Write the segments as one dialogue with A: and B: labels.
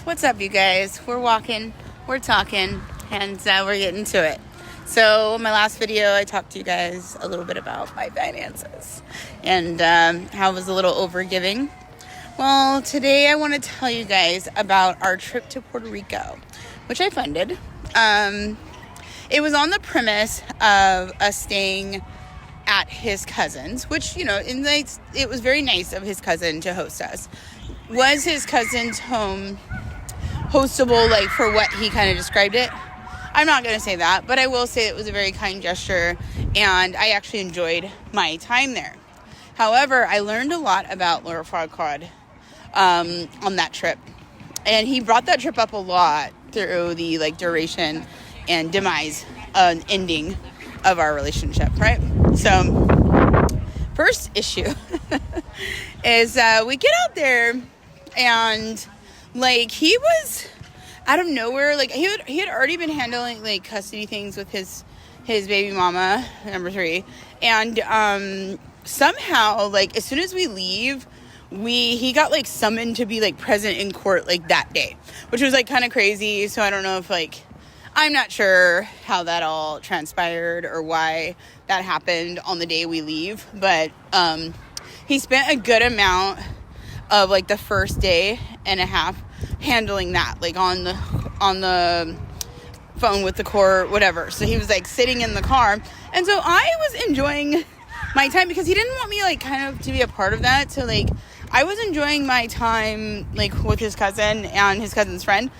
A: What's up, you guys? We're walking, we're talking, and we're getting to it. So, in my last video, I talked to you guys a little bit about my finances and how I was a little overgiving. Well, today I want to tell you guys about our trip to Puerto Rico, which I funded. It was on the premise of us staying at his cousin's, which, it was very nice of his cousin to host us. Was his cousin's home hostable, like, for what he kind of described it? I'm not going to say that, but I will say it was a very kind gesture, and I actually enjoyed my time there. However, I learned a lot about Laura Farquaad on that trip, and he brought that trip up a lot through the, duration and demise ending of our relationship, right? So, first issue is we get out there, and he was out of nowhere. He had already been handling custody things with his baby mama, number 3, and somehow as soon as we leave, he got summoned to be present in court that day, which was kind of crazy. So I don't know if I'm not sure how that all transpired or why that happened on the day we leave, but he spent a good amount of the first day and a half handling that, on the phone with the court, whatever. So he was sitting in the car, and so I was enjoying my time because he didn't want me kind of to be a part of that. So I was enjoying my time with his cousin and his cousin's friend,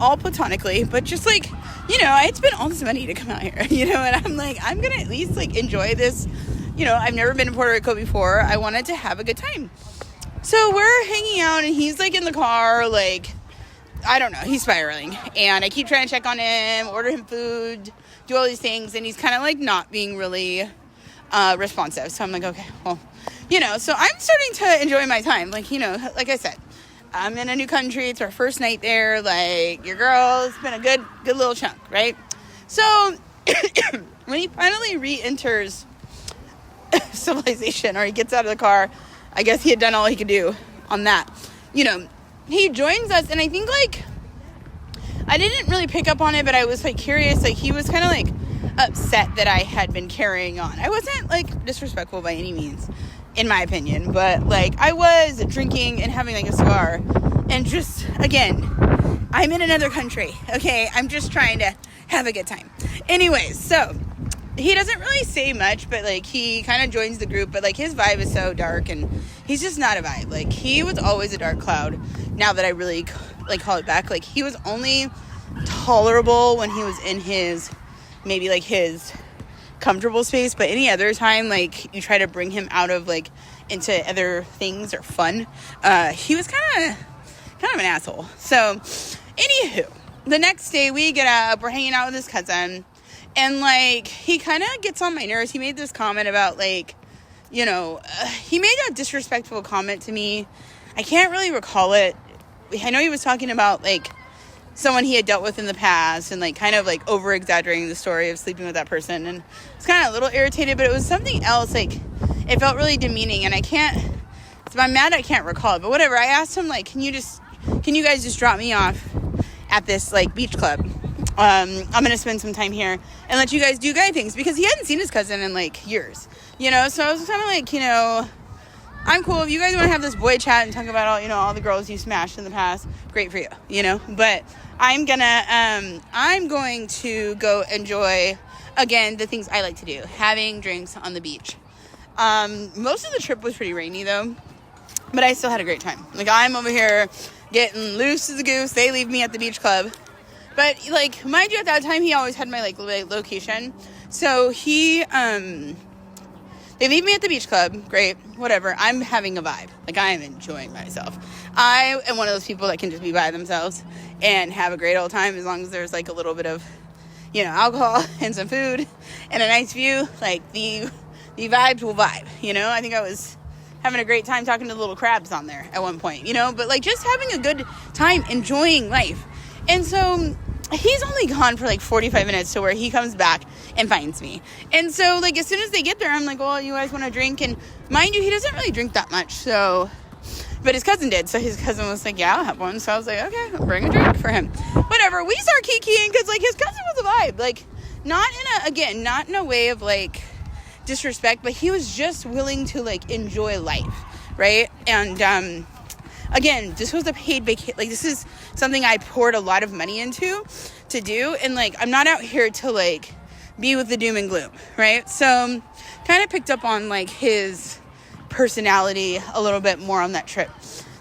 A: all platonically, but just I had spent all this money to come out here, and I'm I'm gonna at least enjoy this. I've never been to Puerto Rico before. I wanted to have a good time. So we're hanging out, and he's in the car, I don't know, he's spiraling, and I keep trying to check on him, order him food, do all these things, and he's kind of not being really responsive. So I'm okay, well, so I'm starting to enjoy my time. Like I said, I'm in a new country. It's our first night there. Your girl, it's been a good little chunk, right? So when he finally re-enters civilization, or he gets out of the car, I guess he had done all he could do on that. He joins us, and I think I didn't really pick up on it, but I was curious. He was kind of upset that I had been carrying on. I wasn't disrespectful by any means, in my opinion, but I was drinking and having a cigar, and just, again, I'm in another country, okay? I'm just trying to have a good time. Anyways, so he doesn't really say much, but he kind of joins the group, but his vibe is so dark, and he's just not a vibe. He was always a dark cloud. Now that I really call it back, he was only tolerable when he was in his maybe his comfortable space, but any other time you try to bring him out of into other things or fun, he was kind of an asshole. So anywho, the next day we get up, we're hanging out with his cousin, and he kind of gets on my nerves. He made this comment about he made a disrespectful comment to me. I can't really recall it. I know he was talking about someone he had dealt with in the past, and kind of over exaggerating the story of sleeping with that person, and it's kind of a little irritated, but it was something else. It felt really demeaning, and I'm mad I can't recall it, but whatever. I asked him can you guys just drop me off at this beach club? I'm gonna spend some time here and let you guys do guy things, because he hadn't seen his cousin in years, so I was kind of I'm cool. If you guys want to have this boy chat and talk about all the girls you smashed in the past, great for you, but I'm going to go enjoy, again, the things I like to do, having drinks on the beach. Most of the trip was pretty rainy, though, but I still had a great time. I'm over here getting loose as a goose. They leave me at the beach club, but mind you, at that time he always had my location, so he they leave me at the beach club. Great, whatever. I'm having a vibe. I am enjoying myself. I am one of those people that can just be by themselves and have a great old time, as long as there's a little bit of alcohol and some food and a nice view. The vibes will vibe. I think I was having a great time talking to the little crabs on there at one point, but just having a good time, enjoying life. And so he's only gone for 45 minutes to where he comes back and finds me. And so as soon as they get there, I'm well, you guys want to drink? And mind you, he doesn't really drink that much. So But his cousin did. So his cousin was like, yeah, I'll have one. So I was like, okay, I'll bring a drink for him. Whatever. We start kikiing because, like, his cousin was a vibe. Like, not in a way of, like, disrespect, but he was just willing to, like, enjoy life, right? And, again, this was a paid vacation. Like, this is something I poured a lot of money into to do. And, like, I'm not out here to, like, be with the doom and gloom, right? So, kind of picked up on, like, his personality a little bit more on that trip.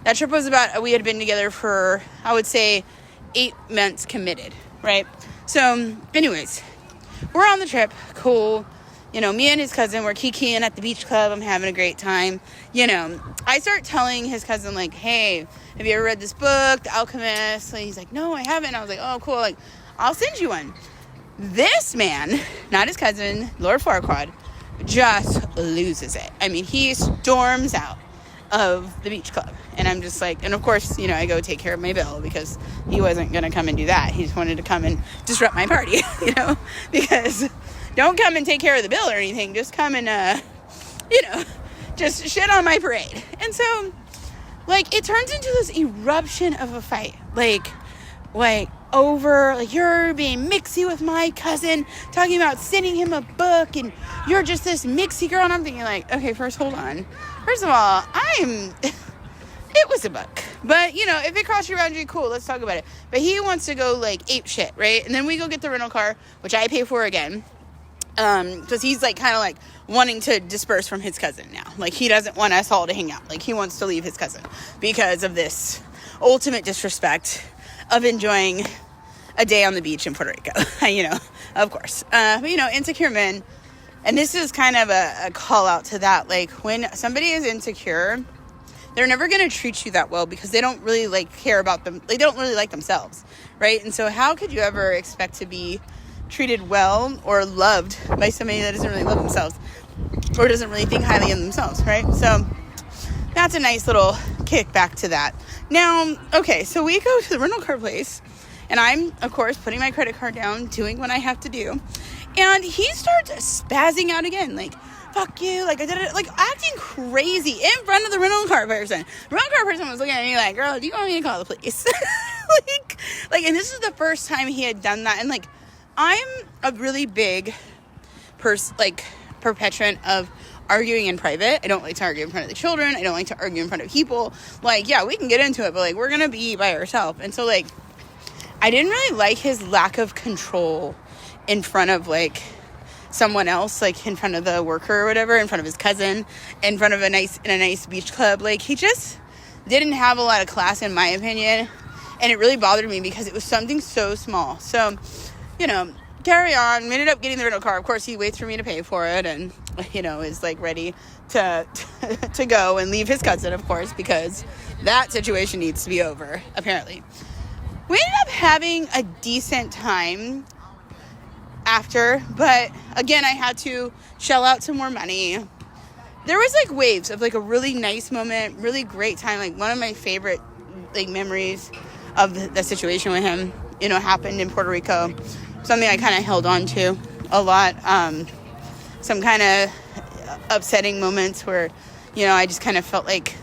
A: That trip was we had been together for, I would say, 8 months committed, right? So, anyways, we're on the trip. Cool. You know, me and his cousin, we're kikiing at the beach club. I'm having a great time. You know, I start telling his cousin, like, hey, have you ever read this book, The Alchemist? And he's like, no, I haven't. And I was like, oh, cool. Like, I'll send you one. This man, not his cousin, Lord Farquaad, just loses it. I mean, he storms out of the beach club. And I'm just like, and of course, you know, I go take care of my bill because he wasn't going to come and do that. He just wanted to come and disrupt my party, you know, because don't come and take care of the bill or anything. Just come and, you know, just shit on my parade. And so, like, it turns into this eruption of a fight. Like, over, like, you're being mixy with my cousin, talking about sending him a book, and you're just this mixy girl. And I'm thinking, like, okay, first, hold on. First of all, it was a book. But, you know, if it crossed your boundary, cool, let's talk about it. But he wants to go, like, ape shit, right? And then we go get the rental car, which I pay for again. Because he's, like, kind of, like, wanting to disperse from his cousin now. Like, he doesn't want us all to hang out. Like, he wants to leave his cousin because of this ultimate disrespect of enjoying a day on the beach in Puerto Rico. You know, of course. But, you know, insecure men, and this is kind of a call out to that. Like, when somebody is insecure, they're never going to treat you that well because they don't really, like, care about them. They don't really like themselves, right? And so how could you ever expect to be treated well or loved by somebody that doesn't really love themselves or doesn't really think highly of themselves, right? So that's a nice little kick back to that. Now, okay, so we go to the rental car place, and I'm, of course, putting my credit card down, doing what I have to do, and he starts spazzing out again, like, fuck you, like, I did it, like, acting crazy in front of the rental car person. The rental car person was looking at me like, girl, do you want me to call the police? like, and this is the first time he had done that, and, like, I'm a really big perpetuant of arguing in private. I don't like to argue in front of the children. I don't like to argue in front of people. Like, yeah, we can get into it, but, like, we're gonna be by ourselves. And so, like, I didn't really like his lack of control in front of, like, someone else, like, in front of the worker or whatever, in front of his cousin, in front of a nice beach club. Like, he just didn't have a lot of class, in my opinion, and it really bothered me because it was something so small. So, you know, carry on. We ended up getting the rental car. Of course, he waits for me to pay for it, and, you know, is, like, ready to go and leave his cousin, of course, because that situation needs to be over, apparently. We ended up having a decent time after, but again, I had to shell out some more money. There was, like, waves of, like, a really nice moment, really great time. Like, one of my favorite, like, memories of the situation with him, you know, happened in Puerto Rico. Something I kind of held on to a lot. Some kind of upsetting moments where, you know, I just kind of felt like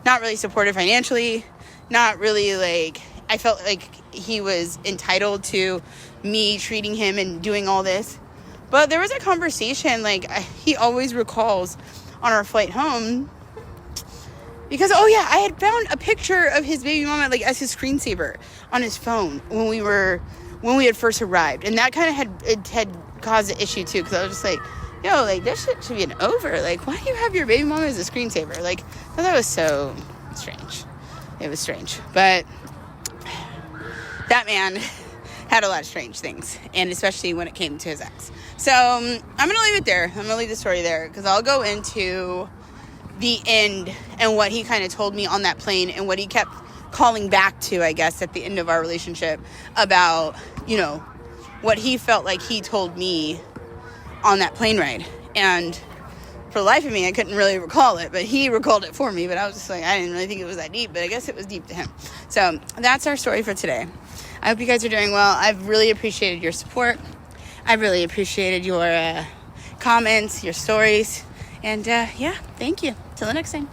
A: not really supported financially, not really, like, I felt like he was entitled to me treating him and doing all this. But there was a conversation, like, he always recalls on our flight home, because, oh yeah, I had found a picture of his baby mama, like, as his screensaver on his phone when we had first arrived. And that kind of had caused an issue too, because I was just like, yo, like, this shit should be over. Like, why do you have your baby mama as a screensaver? Like, I thought that was so strange. It was strange. But that man had a lot of strange things, and especially when it came to his ex. So I'm going to leave it there. I'm going to leave the story there, because I'll go into the end and what he kind of told me on that plane and what he kept calling back to, I guess, at the end of our relationship about, you know, what he felt like he told me on that plane ride. And for the life of me, I couldn't really recall it, but he recalled it for me. But I was just like, I didn't really think it was that deep, but I guess it was deep to him. So that's our story for today. I hope you guys are doing well. I've really appreciated your support. I really appreciated your comments, your stories. And yeah, thank you. Till the next time.